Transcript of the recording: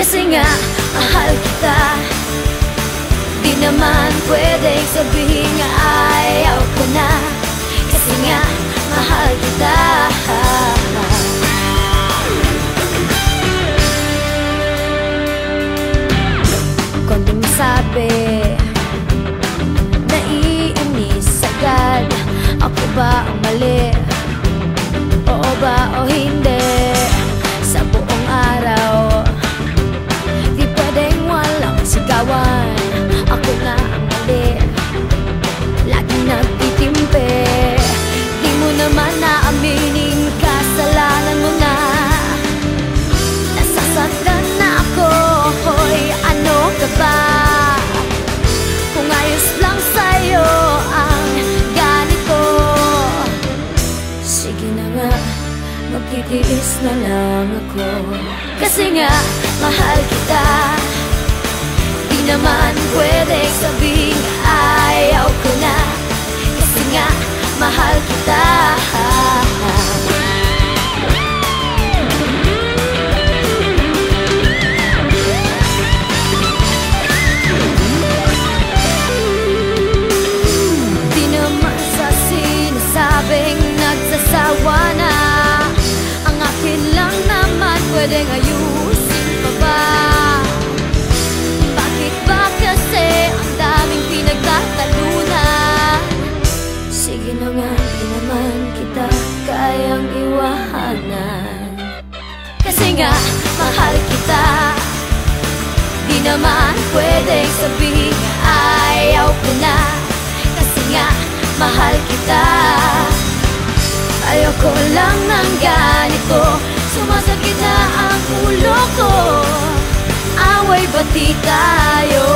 Kasi nga, mahal kita. Di naman pwedeng sabihin nga ayaw ko na. Kasi nga, mahal kita. Konting sabi, naiinis agad. Ako ba ang mali? Oo ba o hindi? Sa buong araw, di pwedeng walang sigawan. Ako na ang mali, laging nagtitimpe. Di mo naman naaminin, kasalanan mo na. Nasasaktan na ako, hoy, ano ka ba? Kung ayos lang sa'yo ang ganito, sige na nga, magtitiis na lang ako. Kasi nga, mahal kita. Di naman pwedeng sabihin ayaw ko na. Kasi nga, mahal kita. Di naman sa sinasabing nagsasawa na. Ang akin lang naman pwedeng ayusin pa ba? Bakit ba kasi ang daming pinagtatalunan? Sige na nga, di naman kita kayang iwanan. Kasi nga, mahal kita. Di naman pwedeng sabihin ayaw ko na. Kasi nga, mahal kita. Ayoko lang ng ganito, sumasakit na ang ulo ko. Away bati tayo.